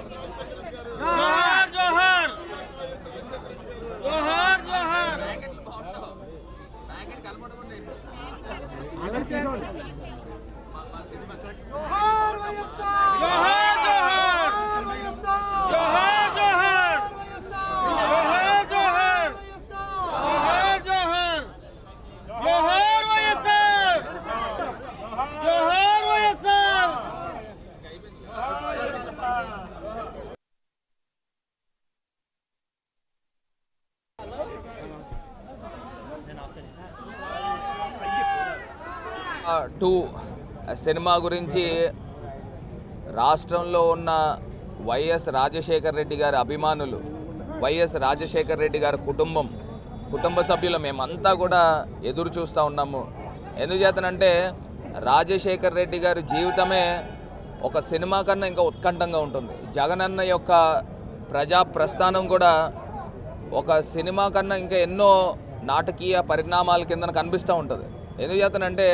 जोहार जोहार जोहार जोहार టూ సినిమా గురించి రాష్ట్రంలో ఉన్న వైఎస్ రాజశేఖర్ రెడ్డి గారి అభిమానులు, వైఎస్ రాజశేఖర్ రెడ్డి గారి కుటుంబ సభ్యులు మేమంతా కూడా ఎదురు చూస్తూ ఉన్నాము. ఎందుచేతనంటే రాజశేఖర్ రెడ్డి గారి జీవితమే ఒక సినిమా కన్నా ఇంకా ఉత్కంఠంగా ఉంటుంది. జగనన్న యొక్క ప్రజా ప్రస్థానం కూడా ఒక సినిమా కన్నా ఇంకా ఎన్నో నాటకీయ పరిణామాల కింద కనిపిస్తూ ఉంటుంది. ఎందుచేతనంటే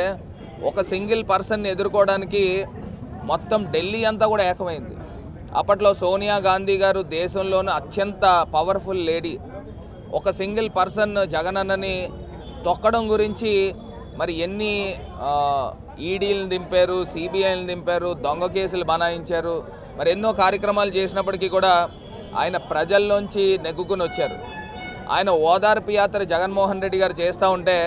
ఒక సింగిల్ పర్సన్ని ఎదుర్కోవడానికి మొత్తం ఢిల్లీ అంతా కూడా ఏకమైంది. అప్పట్లో సోనియా గాంధీ గారు దేశంలోనే అత్యంత పవర్ఫుల్ లేడీ. ఒక సింగిల్ పర్సన్ జగనన్నని తొక్కడం గురించి మరి ఎన్ని ఈడీలను దింపారు, సిబిఐలను దింపారు, దొంగ కేసులు బనాయించారు, మరి ఎన్నో కార్యక్రమాలు చేసినప్పటికీ కూడా ఆయన ప్రజల్లోంచి నెగ్గుకుని వచ్చారు. ఆయన ఓదార్పు యాత్ర జగన్మోహన్ రెడ్డి గారు చేస్తూ ఉంటే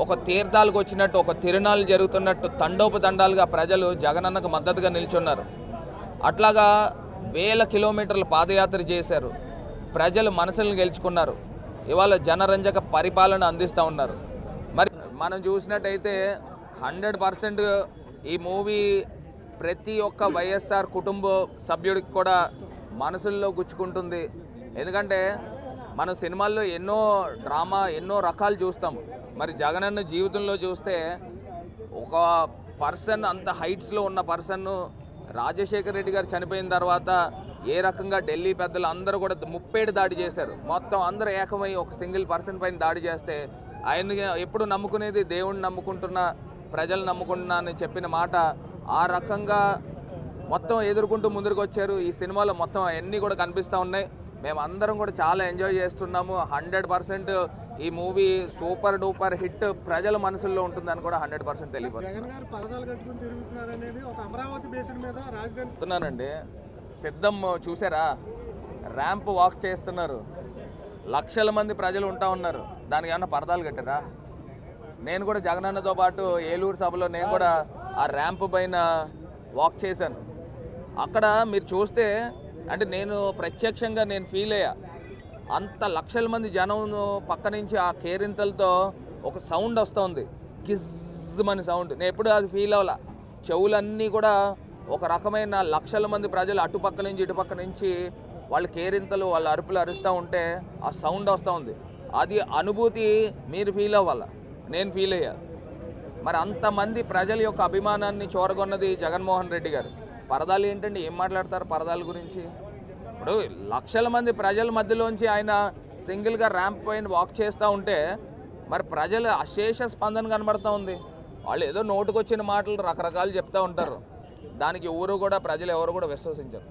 ఒక తీర్థాలకు వచ్చినట్టు, ఒక తిరునాళ్ళు జరుగుతున్నట్టు తండోపతండాలుగా ప్రజలు జగనన్నకు మద్దతుగా నిల్చున్నారు. అట్లాగా వేల కిలోమీటర్ల పాదయాత్ర చేశారు. ప్రజలు మనసులను గెలుచుకున్నారు. ఇవాళ జనరంజక పరిపాలన అందిస్తూ ఉన్నారు. మరి మనం చూసినట్టయితే 100% ఈ మూవీ ప్రతి ఒక్క వైఎస్ఆర్ కుటుంబ సభ్యుడికి కూడా మనసుల్లో గుచ్చుకుంటుంది. ఎందుకంటే మన సినిమాల్లో ఎన్నో డ్రామా, ఎన్నో రకాలు చూస్తాము. మరి జగనన్న జీవితంలో చూస్తే ఒక పర్సన్ అంత హైట్స్లో ఉన్న పర్సన్ను రాజశేఖర్ రెడ్డి గారు చనిపోయిన తర్వాత ఏ రకంగా ఢిల్లీ పెద్దలు అందరూ కూడా ముప్పేడు దాడి చేశారు. మొత్తం అందరూ ఏకమై ఒక సింగిల్ పర్సన్ పైన దాడి చేస్తే ఆయన ఎప్పుడు నమ్ముకునేది దేవుణ్ణి నమ్ముకుంటున్నా, ప్రజలు నమ్ముకుంటున్నా అని చెప్పిన మాట ఆ రకంగా మొత్తం ఎదుర్కొంటూ ముందుకు వచ్చారు. ఈ సినిమాలో మొత్తం అవన్నీ కూడా కనిపిస్తూ ఉన్నాయి. మేమందరం కూడా చాలా ఎంజాయ్ చేస్తున్నాము. 100% ఈ మూవీ సూపర్ డూపర్ హిట్ ప్రజల మనసుల్లో ఉంటుందని కూడా 100% తెలియపరుస్తున్నానండి. సిద్ధం చూసారా, ర్యాంప్ వాక్ చేస్తున్నారు, లక్షల మంది ప్రజలు ఉంటా ఉన్నారు. దానికి ఏమన్నా పరదాలు కట్టారా? నేను కూడా జగనన్నతో పాటు ఏలూరు సభలో నేను కూడా ఆ ర్యాంప్ పైన వాక్ చేశాను. అక్కడ మీరు చూస్తే అంటే నేను ప్రత్యక్షంగా నేను ఫీల్ అయ్యా. అంత లక్షల మంది జనం పక్క నుంచి ఆ కేరింతలతో ఒక సౌండ్ వస్తుంది, గిజ్మని సౌండ్. నేను ఎప్పుడు అది ఫీల్ అవ్వాల. చెవులన్నీ కూడా ఒక రకమైన లక్షల మంది ప్రజలు అటుపక్క నుంచి ఇటుపక్క నుంచి వాళ్ళ కేరింతలు, వాళ్ళ అరుపులు అరుస్తూ ఉంటే ఆ సౌండ్ వస్తూ ఉంది. అది అనుభూతి మీరు ఫీల్ అవ్వాల, నేను ఫీల్ అయ్యా. మరి అంతమంది ప్రజల యొక్క అభిమానాన్ని చూరగొన్నది జగన్మోహన్ రెడ్డి గారు. పరదాలు ఏంటండి, ఏం మాట్లాడతారు పరదాల గురించి? ఇప్పుడు లక్షల మంది ప్రజల మధ్యలోంచి ఆయన సింగిల్గా ర్యాంప్ పైన వాక్ చేస్తూ ఉంటే మరి ప్రజలు అశేష స్పందన కనబడుతూ ఉంది. వాళ్ళు ఏదో నోటుకొచ్చిన మాటలు రకరకాలు చెప్తూ ఉంటారు. దానికి ఊరు కూడా ప్రజలు ఎవరు కూడా విశ్వసించరు.